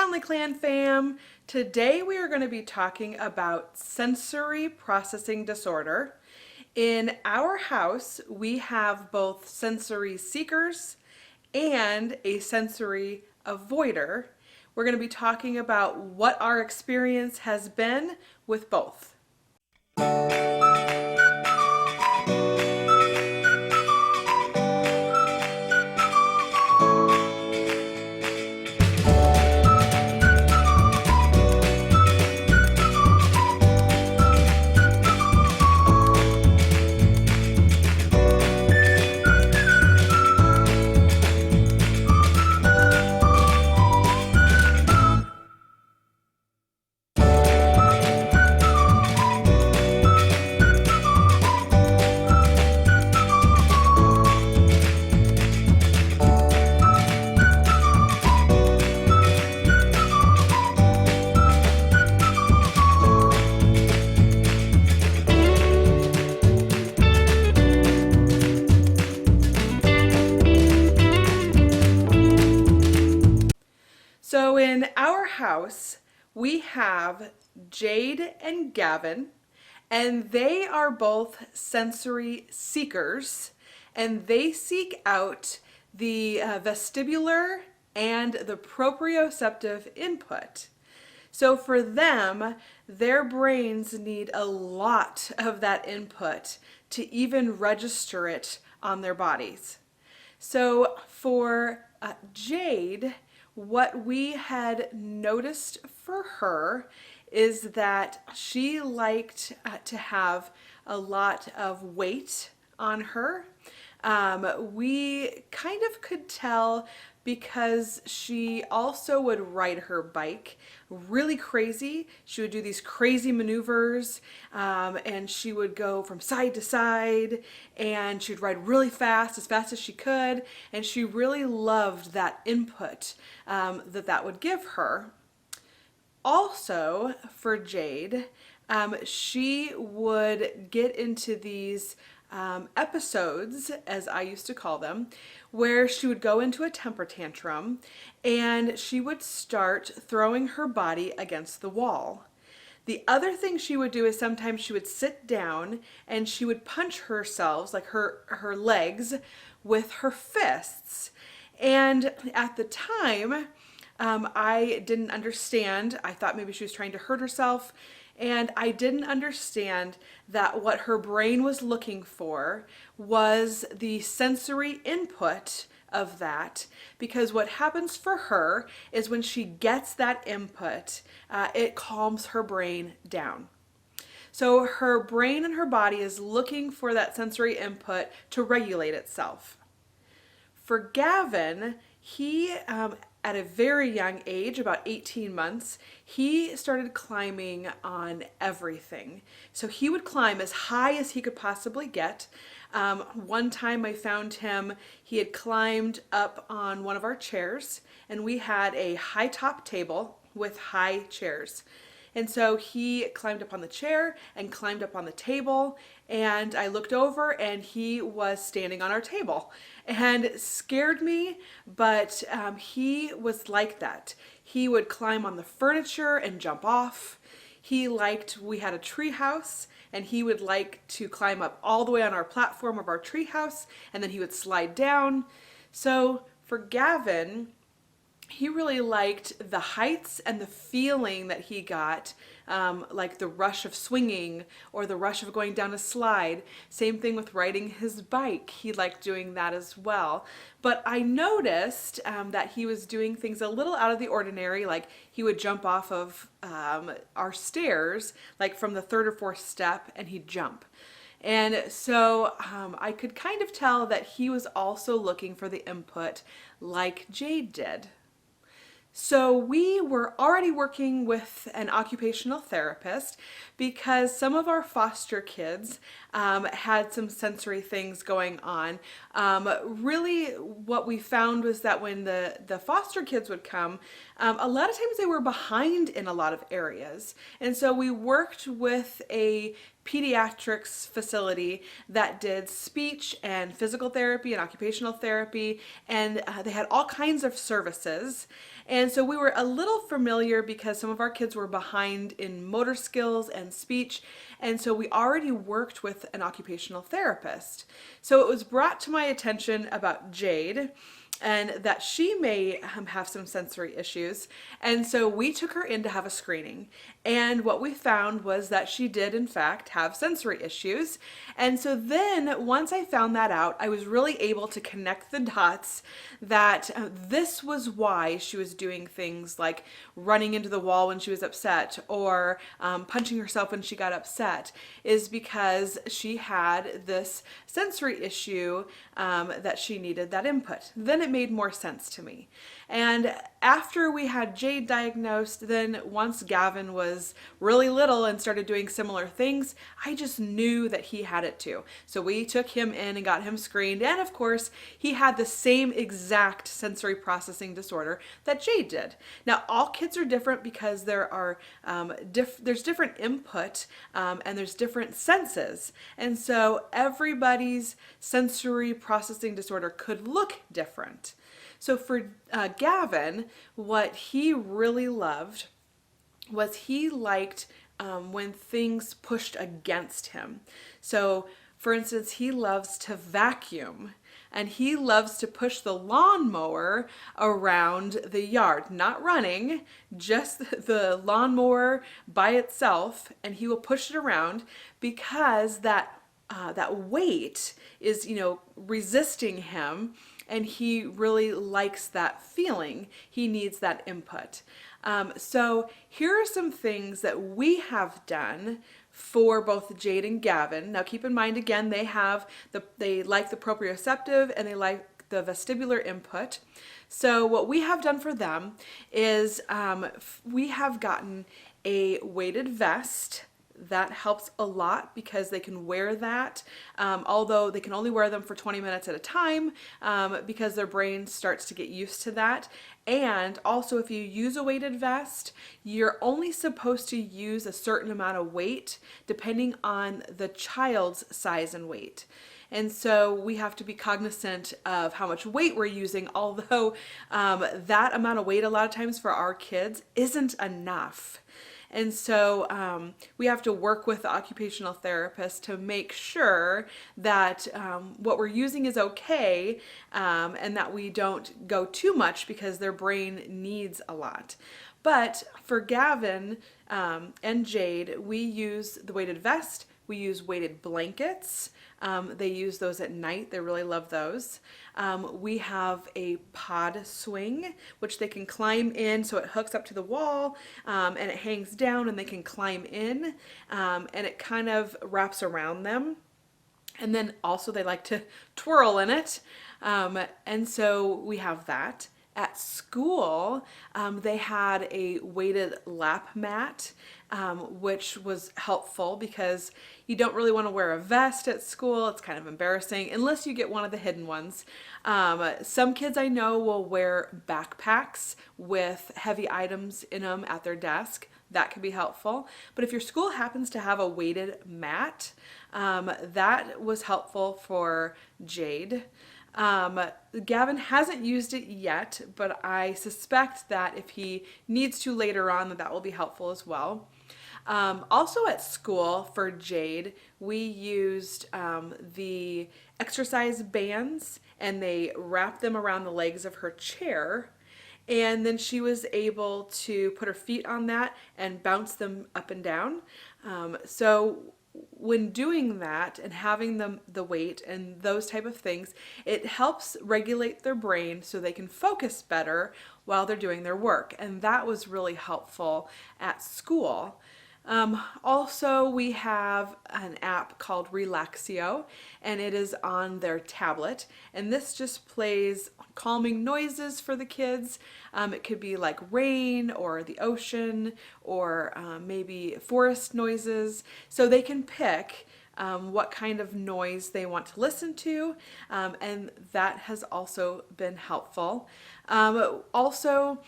Conley Clan fam. Today we are going to be talking about sensory processing disorder. In our house, we have both sensory seekers and a sensory avoider. We're going to be talking about what our experience has been with both. So in our house, we have Jade and Gavin, and they are both sensory seekers, and they seek out the vestibular and the proprioceptive input. So for them, their brains need a lot of that input to even register it on their bodies. So for Jade, what we had noticed for her is that she liked to have a lot of weight on her. We kind of could tell because she also would ride her bike really crazy. She would do these crazy maneuvers, and she would go from side to side, and she'd ride really fast as she could, and she really loved that input that would give her. Also, for Jade, she would get into these episodes, as I used to call them, where she would go into a temper tantrum and she would start throwing her body against the wall. The other thing she would do is sometimes she would sit down and she would punch herself, like her legs, with her fists. And at the time, I didn't understand. I thought maybe she was trying to hurt herself. And I didn't understand that what her brain was looking for was the sensory input of that, because what happens for her is when she gets that input, it calms her brain down. So her brain and her body is looking for that sensory input to regulate itself. For Gavin, he at a very young age, about 18 months, he started climbing on everything. So he would climb as high as he could possibly get. One time I found him, he had climbed up on one of our chairs, and we had a high top table with high chairs. And so he climbed up on the chair and climbed up on the table, and I looked over and he was standing on our table, and it scared me, but he was like that. He would climb on the furniture and jump off. We had a tree house, and he would like to climb up all the way on our platform of our tree house, and then he would slide down. So for Gavin, he really liked the heights and the feeling that he got, like the rush of swinging or the rush of going down a slide. Same thing with riding his bike. He liked doing that as well. But I noticed that he was doing things a little out of the ordinary, like he would jump off of our stairs, like from the third or fourth step, and he'd jump. And so I could kind of tell that he was also looking for the input like Jade did. So we were already working with an occupational therapist because some of our foster kids had some sensory things going on. Really what we found was that when the foster kids would come, a lot of times they were behind in a lot of areas. And so we worked with a pediatrics facility that did speech and physical therapy and occupational therapy, and they had all kinds of services. And so we were a little familiar because some of our kids were behind in motor skills and speech. And so we already worked with an occupational therapist. So it was brought to my attention about Jade and that she may have some sensory issues. And so we took her in to have a screening. And what we found was that she did, in fact, have sensory issues. And so then, once I found that out, I was really able to connect the dots that this was why she was doing things like running into the wall when she was upset or punching herself when she got upset, is because she had this sensory issue that she needed that input. Then it made more sense to me. And after we had Jade diagnosed, then once Gavin was really little and started doing similar things, I just knew that he had it too. So we took him in and got him screened. And of course, he had the same exact sensory processing disorder that Jade did. Now, all kids are different because there's different input and there's different senses. And so everybody's sensory processing disorder could look different. So for Gavin, what he really loved was he liked when things pushed against him. So for instance, he loves to vacuum and he loves to push the lawnmower around the yard, not running, just the lawnmower by itself, and he will push it around because that weight is, resisting him, and he really likes that feeling. He needs that input. So here are some things that we have done for both Jade and Gavin. Now keep in mind, again, they like the proprioceptive and they like the vestibular input. So what we have done for them is we have gotten a weighted vest. That helps a lot because they can wear that, although they can only wear them for 20 minutes at a time because their brain starts to get used to that. And also, if you use a weighted vest, you're only supposed to use a certain amount of weight depending on the child's size and weight. And so we have to be cognizant of how much weight we're using, although that amount of weight a lot of times for our kids isn't enough. And so we have to work with the occupational therapist to make sure that what we're using is okay and that we don't go too much because their brain needs a lot. But for Gavin and Jade, we use the weighted vest. We use weighted blankets. They use those at night. They really love those. We have a pod swing, which they can climb in. So it hooks up to the wall and it hangs down and they can climb in and it kind of wraps around them. And then also they like to twirl in it. And so we have that. At school, they had a weighted lap mat, which was helpful because you don't really want to wear a vest at school. It's kind of embarrassing unless you get one of the hidden ones. Some kids I know will wear backpacks with heavy items in them at their desk. That could be helpful. But if your school happens to have a weighted mat, that was helpful for Jade. Gavin hasn't used it yet, but I suspect that if he needs to later on, that will be helpful as well. Also at school for Jade, we used the exercise bands and they wrapped them around the legs of her chair. And then she was able to put her feet on that and bounce them up and down. So when doing that and having the weight and those type of things, it helps regulate their brain so they can focus better while they're doing their work. And that was really helpful at school. Also, we have an app called Relaxio, and it is on their tablet. And this just plays calming noises for the kids. It could be like rain or the ocean or maybe forest noises. So they can pick what kind of noise they want to listen to, and that has also been helpful. Also,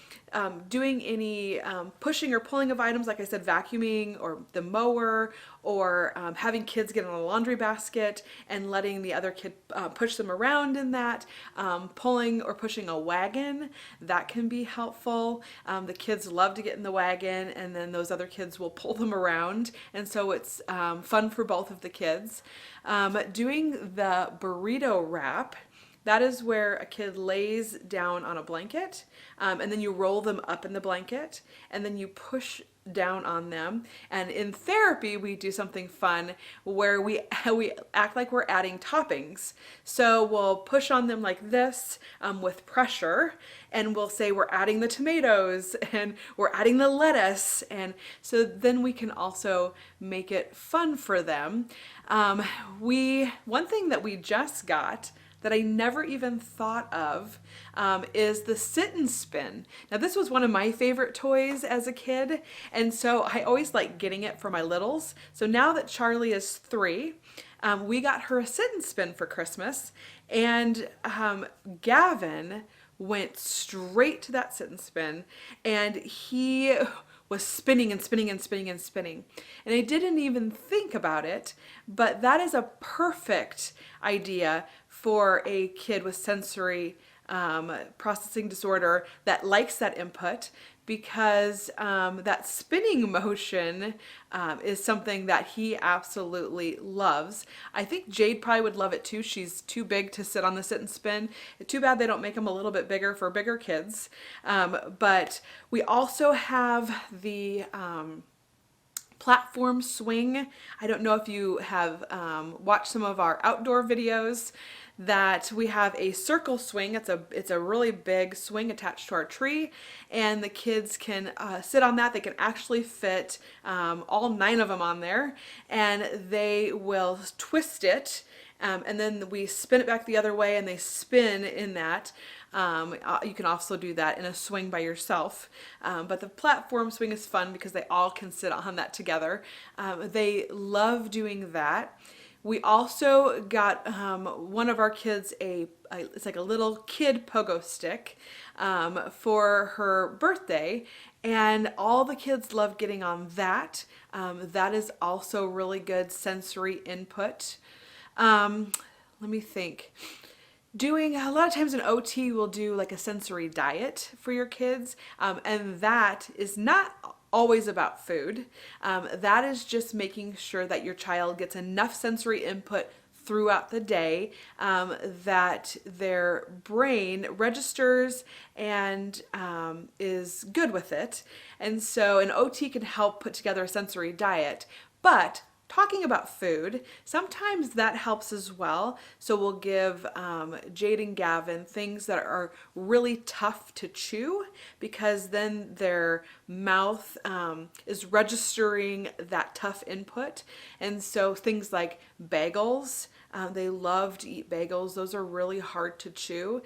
doing any pushing or pulling of items, like I said, vacuuming or the mower, or having kids get in a laundry basket and letting the other kid push them around in that, pulling or pushing a wagon, that can be helpful. The kids love to get in the wagon, and then those other kids will pull them around, and so it's fun for both of the kids. Doing the burrito wrap, that is where a kid lays down on a blanket, and then you roll them up in the blanket, and then you push down on them. And in therapy, we do something fun where we act like we're adding toppings. So we'll push on them like this with pressure, and we'll say we're adding the tomatoes and we're adding the lettuce. And so then we can also make it fun for them. One thing that we just got that I never even thought of is the sit and spin. Now, this was one of my favorite toys as a kid, and so I always like getting it for my littles. So now that Charlie is 3, we got her a sit and spin for Christmas, and Gavin went straight to that sit and spin, and he was spinning and spinning and spinning and spinning. And I didn't even think about it, but that is a perfect idea for a kid with sensory processing disorder that likes that input, because that spinning motion is something that he absolutely loves. I think Jade probably would love it too. She's too big to sit on the sit and spin. Too bad they don't make them a little bit bigger for bigger kids. But we also have the platform swing. I don't know if you have watched some of our outdoor videos, that we have a circle swing. It's a really big swing attached to our tree, and the kids can sit on that. They can actually fit all 9 of them on there, and they will twist it, and then we spin it back the other way, and they spin in that. You can also do that in a swing by yourself, but the platform swing is fun because they all can sit on that together. They love doing that. We also got one of our kids it's like a little kid pogo stick for her birthday, and all the kids love getting on that. That is also really good sensory input. Let me think. Doing a lot of times in OT, we'll do like a sensory diet for your kids, and that is not always about food. That is just making sure that your child gets enough sensory input throughout the day that their brain registers and is good with it. And so an OT can help put together a sensory diet, but talking about food, sometimes that helps as well. So we'll give Jade and Gavin things that are really tough to chew, because then their mouth is registering that tough input. And so things like bagels, they love to eat bagels. Those are really hard to chew.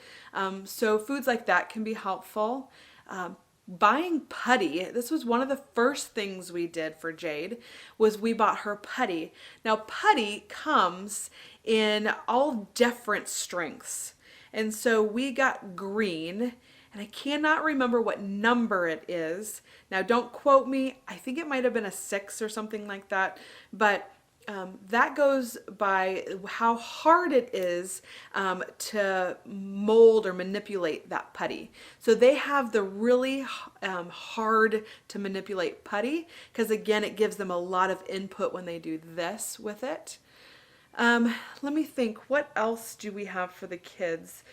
So foods like that can be helpful. Buying putty, this was one of the first things we did for Jade, was we bought her putty. Now putty comes in all different strengths. And so we got green, and I cannot remember what number it is. Now don't quote me, I think it might have been a 6 or something like that, but that goes by how hard it is to mold or manipulate that putty. So they have the really hard to manipulate putty, because again, it gives them a lot of input when they do this with it. Let me think, what else do we have for the kids?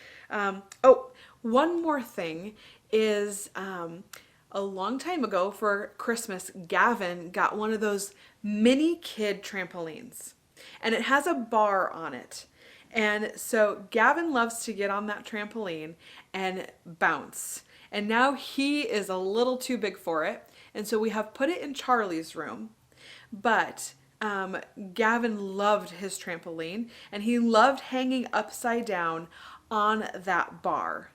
One more thing is a long time ago for Christmas, Gavin got one of those mini kid trampolines, and it has a bar on it. And so Gavin loves to get on that trampoline and bounce. And now he is a little too big for it. And so we have put it in Charlie's room. But Gavin loved his trampoline, and he loved hanging upside down on that bar.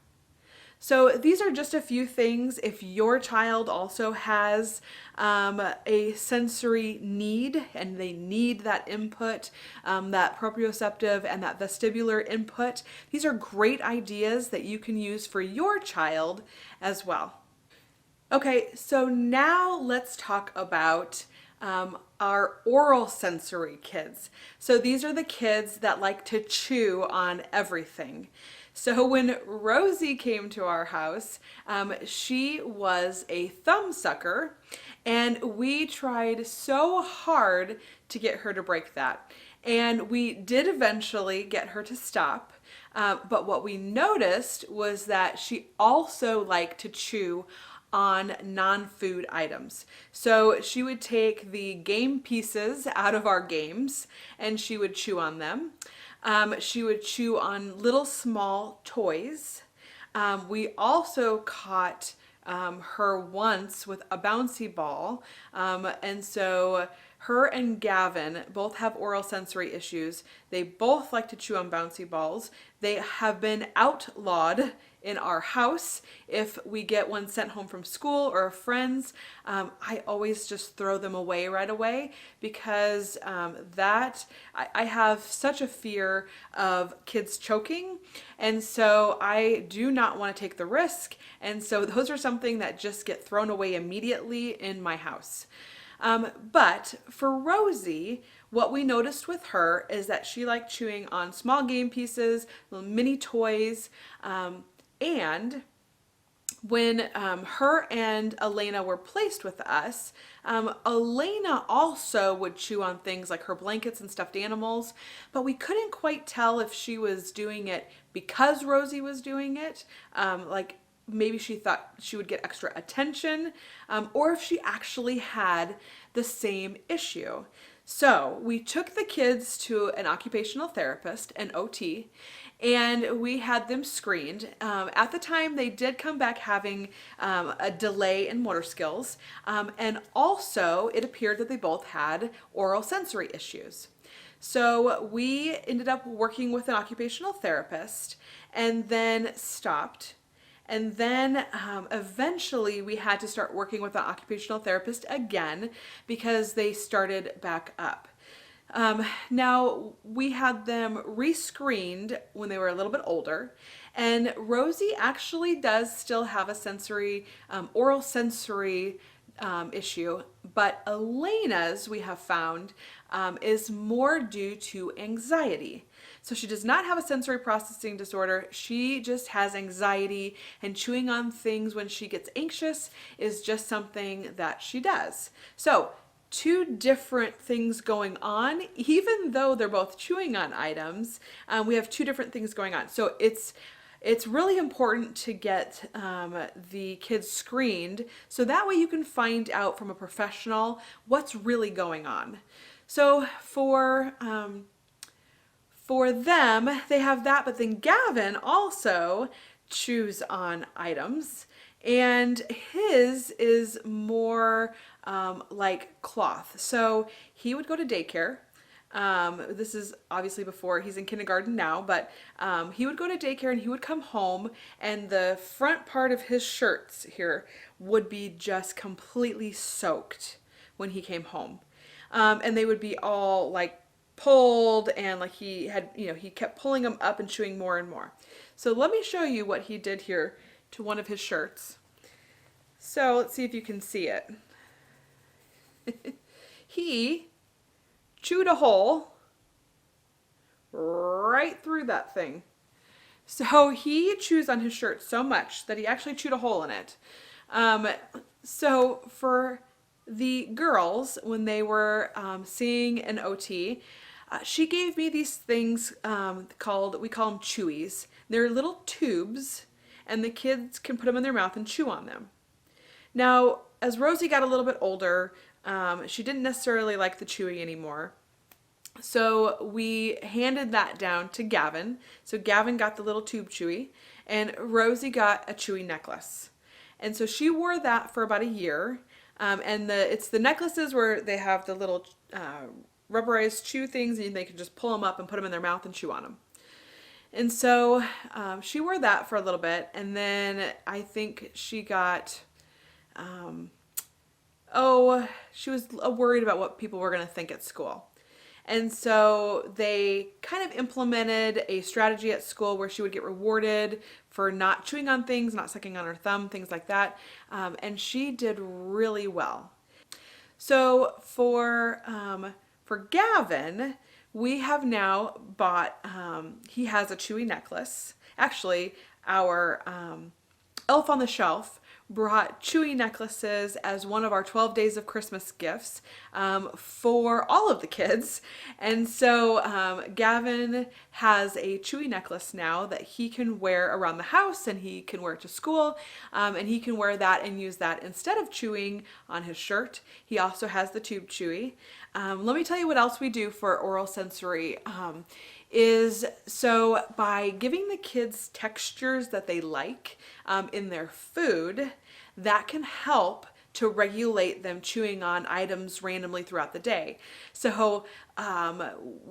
So these are just a few things. If your child also has a sensory need and they need that input, that proprioceptive and that vestibular input, these are great ideas that you can use for your child as well. Okay, so now let's talk about our oral sensory kids. So these are the kids that like to chew on everything. So when Rosie came to our house, she was a thumb sucker, and we tried so hard to get her to break that. And we did eventually get her to stop. But what we noticed was that she also liked to chew on non-food items. So she would take the game pieces out of our games and she would chew on them. She would chew on little small toys. We also caught her once with a bouncy ball. And so her and Gavin both have oral sensory issues. They both like to chew on bouncy balls. They have been outlawed in our house. If we get one sent home from school or a friend's, I always just throw them away right away because I have such a fear of kids choking, and so I do not want to take the risk, and so those are something that just get thrown away immediately in my house. But for Rosie, what we noticed with her is that she liked chewing on small game pieces, little mini toys, and when her and Elena were placed with us, Elena also would chew on things like her blankets and stuffed animals, but we couldn't quite tell if she was doing it because Rosie was doing it, like maybe she thought she would get extra attention, or if she actually had the same issue. So we took the kids to an occupational therapist, an OT, and we had them screened. At the time, they did come back having a delay in motor skills, and also it appeared that they both had oral sensory issues. So we ended up working with an occupational therapist and then stopped. And then eventually we had to start working with an occupational therapist again because they started back up. Now, we had them rescreened when they were a little bit older, and Rosie actually does still have a oral sensory issue, but Elena's, we have found, is more due to anxiety. So she does not have a sensory processing disorder. She just has anxiety, and chewing on things when she gets anxious is just something that she does. So two different things going on, even though they're both chewing on items, we have two different things going on. So it's really important to get the kids screened so that way you can find out from a professional what's really going on. So for them, they have that, but then Gavin also chews on items, and his is more like cloth. So he would go to daycare. This is obviously before, he's in kindergarten now, but he would go to daycare and he would come home and the front part of his shirts here would be just completely soaked when he came home. And they would be all like pulled, and like he had, he kept pulling them up and chewing more and more. So let me show you what he did here to one of his shirts. So let's see if you can see it. He chewed a hole right through that thing. So he chews on his shirt so much that he actually chewed a hole in it. So for the girls, when they were seeing an OT, she gave me these things we call them chewies. They're little tubes, and the kids can put them in their mouth and chew on them. Now, as Rosie got a little bit older, she didn't necessarily like the chewing anymore. So we handed that down to Gavin. So Gavin got the little tube chewy, and Rosie got a chewy necklace. And so she wore that for about a year. And it's the necklaces where they have the little rubberized chew things, and they can just pull them up and put them in their mouth and chew on them. And so she wore that for a little bit, and then I think she got, she was worried about what people were going to think at school. And so they kind of implemented a strategy at school where she would get rewarded for not chewing on things, not sucking on her thumb, things like that. And she did really well. So for Gavin, we have now bought. He has a chewy necklace. Actually, our Elf on the Shelf brought chewy necklaces as one of our 12 days of Christmas gifts for all of the kids. And so Gavin has a chewy necklace now that he can wear around the house, and he can wear it to school, and he can wear that and use that instead of chewing on his shirt. He also has the tube chewy. Let me tell you what else we do for oral sensory. Is so by giving the kids textures that they like in their food, that can help to regulate them chewing on items randomly throughout the day. So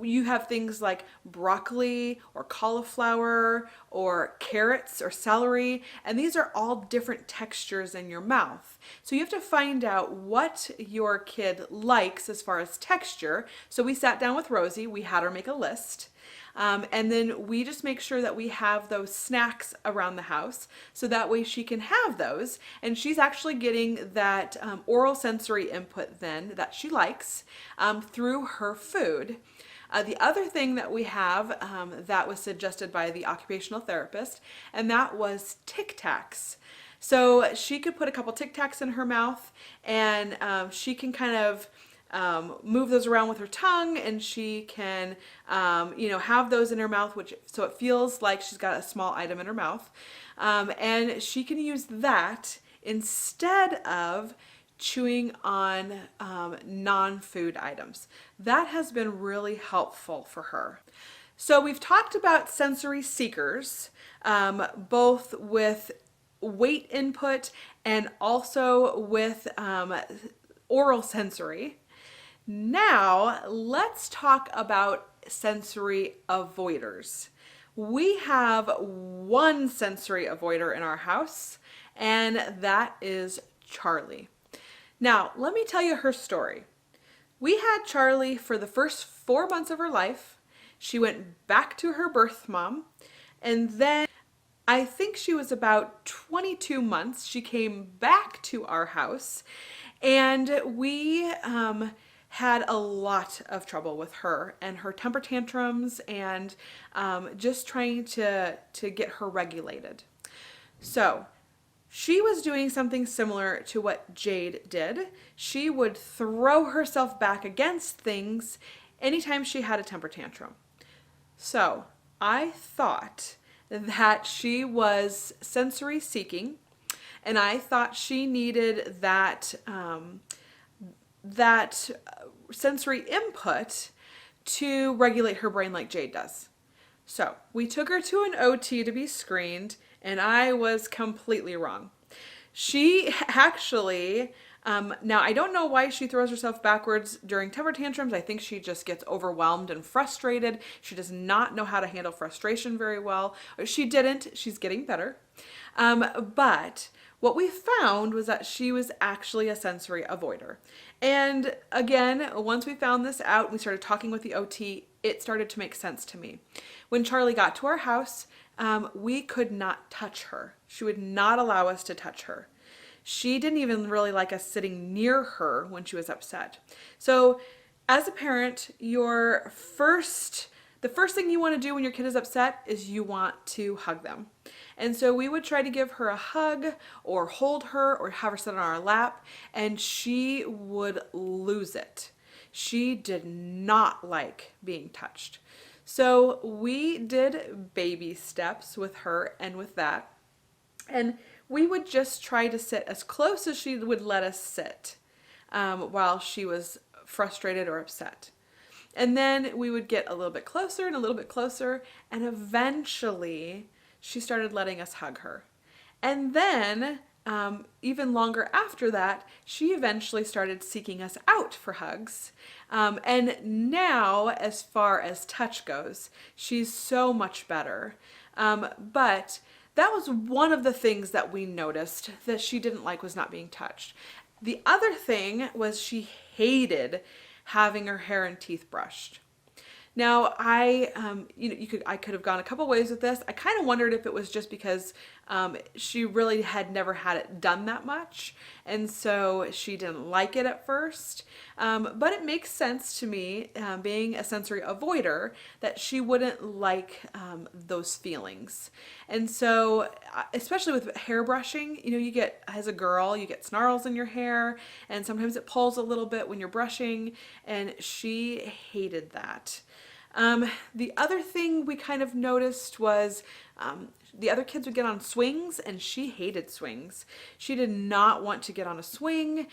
you have things like broccoli or cauliflower or carrots or celery, and these are all different textures in your mouth. So you have to find out what your kid likes as far as texture. So we sat down with Rosie, we had her make a list. And then we just make sure that we have those snacks around the house so that way she can have those, and she's actually getting that oral sensory input then that she likes through her food. The other thing that we have that was suggested by the occupational therapist, and that was Tic Tacs. So she could put a couple Tic Tacs in her mouth, and she can kind of move those around with her tongue, and she can, have those in her mouth, so it feels like she's got a small item in her mouth. And she can use that instead of chewing on non-food items. That has been really helpful for her. So we've talked about sensory seekers, both with weight input and also with oral sensory. Now, let's talk about sensory avoiders. We have one sensory avoider in our house, and that is Charlie. Now, let me tell you her story. We had Charlie for the first 4 months of her life. She went back to her birth mom, and then I think she was about 22 months. She came back to our house, and we had a lot of trouble with her and her temper tantrums, and just trying to get her regulated. So she was doing something similar to what Jade did. She would throw herself back against things anytime she had a temper tantrum. So I thought that she was sensory seeking, and I thought she needed that sensory input to regulate her brain like Jade does. So we took her to an OT to be screened, and I was completely wrong. She actually, now I don't know why she throws herself backwards during temper tantrums. I think she just gets overwhelmed and frustrated. She does not know how to handle frustration very well. She didn't. She's getting better. But what we found was that she was actually a sensory avoider. And again, once we found this out, we started talking with the OT, it started to make sense to me. When Charlie got to our house, we could not touch her. She would not allow us to touch her. She didn't even really like us sitting near her when she was upset. So as a parent, the first thing you want to do when your kid is upset is you want to hug them. And so we would try to give her a hug or hold her or have her sit on our lap, and she would lose it. She did not like being touched. So we did baby steps with her and with that. And we would just try to sit as close as she would let us sit while she was frustrated or upset. And then we would get a little bit closer and a little bit closer, and eventually she started letting us hug her. And then even longer after that, she eventually started seeking us out for hugs. And now, as far as touch goes, she's so much better. But that was one of the things that we noticed that she didn't like, was not being touched. The other thing was she hated having her hair and teeth brushed. Now, I could have gone a couple ways with this. I kind of wondered if it was just because she really had never had it done that much, and so she didn't like it at first. But it makes sense to me, being a sensory avoider, that she wouldn't like those feelings. And so, especially with hair brushing, you get, as a girl, you get snarls in your hair, and sometimes it pulls a little bit when you're brushing, and she hated that. The other thing we kind of noticed was the other kids would get on swings, and she hated swings. She did not want to get on a swing.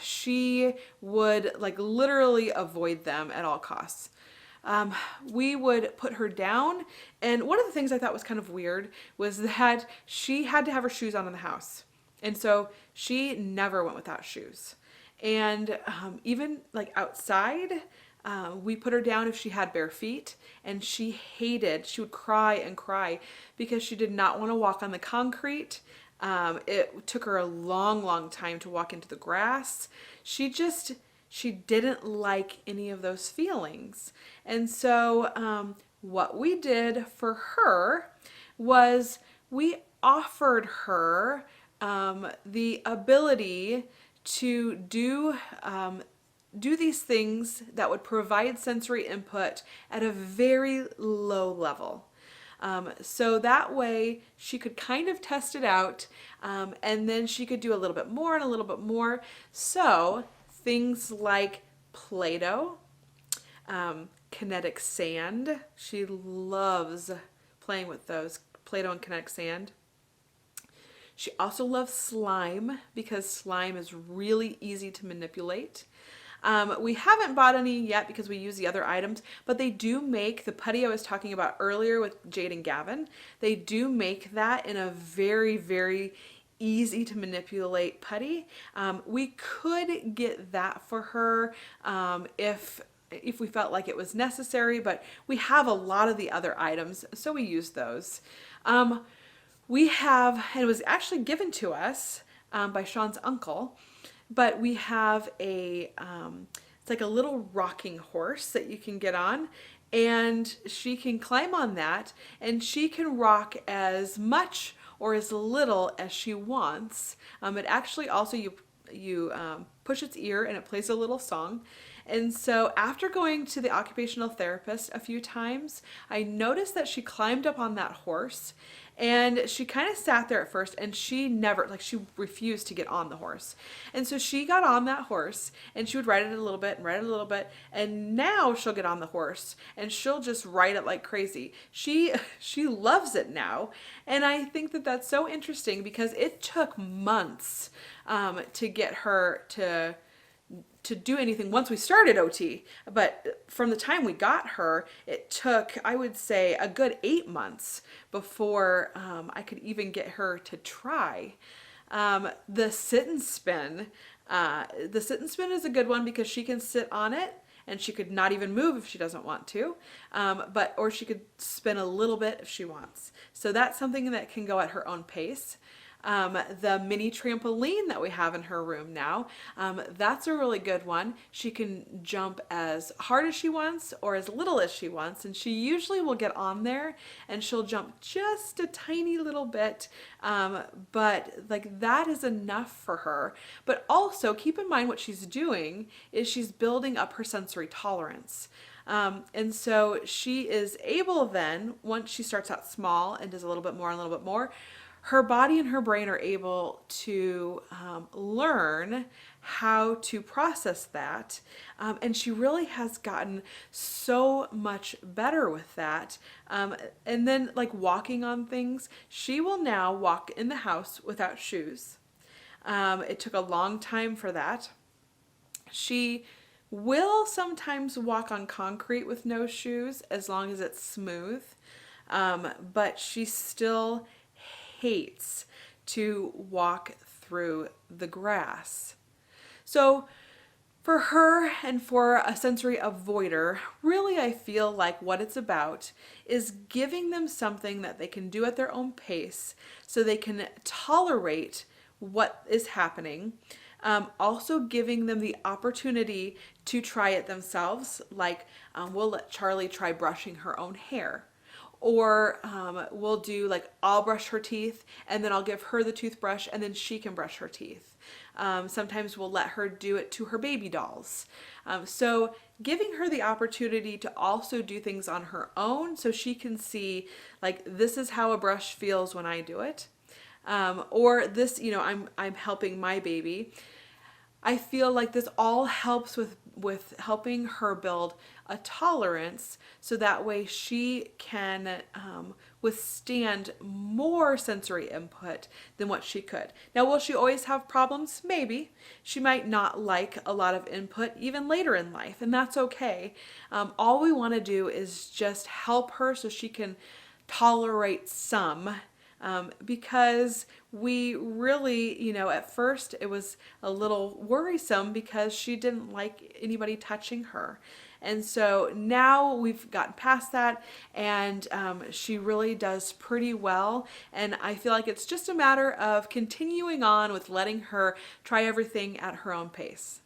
She would like literally avoid them at all costs. We would put her down, and one of the things I thought was kind of weird was that she had to have her shoes on in the house. And so she never went without shoes. And even like outside, we put her down if she had bare feet, and she would cry and cry because she did not want to walk on the concrete. It took her a long, long time to walk into the grass. She didn't like any of those feelings. And so what we did for her was we offered her the ability to do these things that would provide sensory input at a very low level. So that way she could kind of test it out, and then she could do a little bit more and a little bit more. So things like Play-Doh, kinetic sand. She loves playing with those, Play-Doh and kinetic sand. She also loves slime because slime is really easy to manipulate. We haven't bought any yet because we use the other items, but they do make the putty I was talking about earlier with Jade and Gavin. They do make that in a very, very easy to manipulate putty. We could get that for her if we felt like it was necessary, but we have a lot of the other items, so we use those. We have, and it was actually given to us by Sean's uncle, but we have it's like a little rocking horse that you can get on, and she can climb on that, and she can rock as much or as little as she wants. It actually also, you push its ear and it plays a little song. And so after going to the occupational therapist a few times, I noticed that she climbed up on that horse, and she kind of sat there at first, and she refused to get on the horse. And so she got on that horse, and she would ride it a little bit and ride it a little bit, and now she'll get on the horse and she'll just ride it like crazy. She loves it now, and I think that that's so interesting because it took months to get her to do anything once we started OT. But from the time we got her, it took, I would say, a good 8 months before I could even get her to try. The sit and spin. The sit and spin is a good one because she can sit on it and she could not even move if she doesn't want to, or she could spin a little bit if she wants. So that's something that can go at her own pace. The mini trampoline that we have in her room now, that's a really good one. She can jump as hard as she wants or as little as she wants, and she usually will get on there and she'll jump just a tiny little bit, but like that is enough for her. But also keep in mind what she's doing is she's building up her sensory tolerance. And so she is able then, once she starts out small and does a little bit more and a little bit more, her body and her brain are able to learn how to process that. And she really has gotten so much better with that. And then like walking on things, she will now walk in the house without shoes. It took a long time for that. She will sometimes walk on concrete with no shoes as long as it's smooth. But she still hates to walk through the grass. So for her and for a sensory avoider, really I feel like what it's about is giving them something that they can do at their own pace so they can tolerate what is happening. Also giving them the opportunity to try it themselves, like we'll let Charlie try brushing her own hair. Or we'll do like, I'll brush her teeth and then I'll give her the toothbrush and then she can brush her teeth. Sometimes we'll let her do it to her baby dolls. So giving her the opportunity to also do things on her own so she can see, like, this is how a brush feels when I do it. Or this, I'm helping my baby. I feel like this all helps with helping her build a tolerance so that way she can withstand more sensory input than what she could. Now, will she always have problems? Maybe. She might not like a lot of input even later in life, and that's okay. All we want to do is just help her so she can tolerate some. Because we really, at first it was a little worrisome because she didn't like anybody touching her. And so now we've gotten past that, and she really does pretty well. And I feel like it's just a matter of continuing on with letting her try everything at her own pace.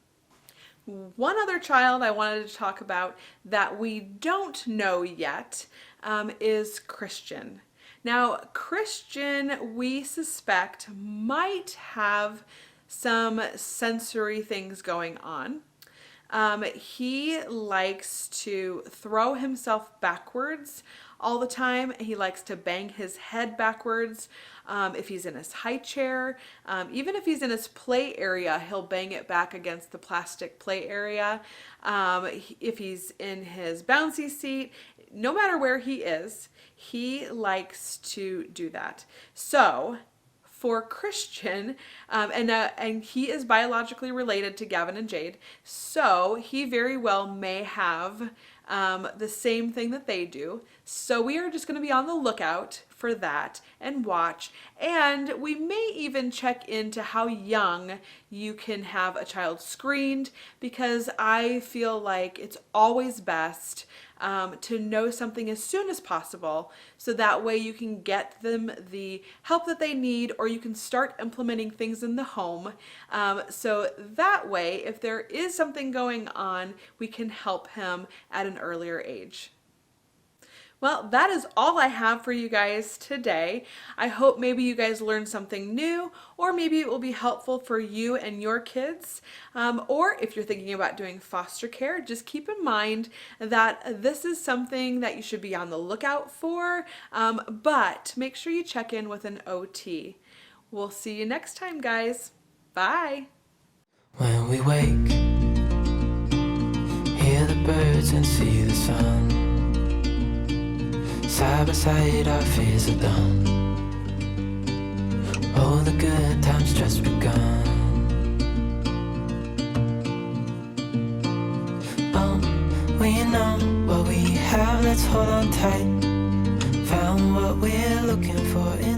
One other child I wanted to talk about that we don't know yet is Christian. Now, Christian, we suspect, might have some sensory things going on. He likes to throw himself backwards all the time. He likes to bang his head backwards. If he's in his high chair, even if he's in his play area, he'll bang it back against the plastic play area. If he's in his bouncy seat, no matter where he is, he likes to do that. So for Christian, and he is biologically related to Gavin and Jade, so he very well may have the same thing that they do. So we are just going to be on the lookout for that and watch. And we may even check into how young you can have a child screened, because I feel like it's always best to know something as soon as possible, so that way you can get them the help that they need, or you can start implementing things in the home. So that way, if there is something going on, we can help him at an earlier age. Well, that is all I have for you guys today. I hope maybe you guys learned something new, or maybe it will be helpful for you and your kids. Or if you're thinking about doing foster care, just keep in mind that this is something that you should be on the lookout for, but make sure you check in with an OT. We'll see you next time, guys. Bye. When we wake, hear the birds and see the sun. Side by side our fears are done. Oh, the good times just begun. We know what we have, let's hold on tight. Found what we're looking for in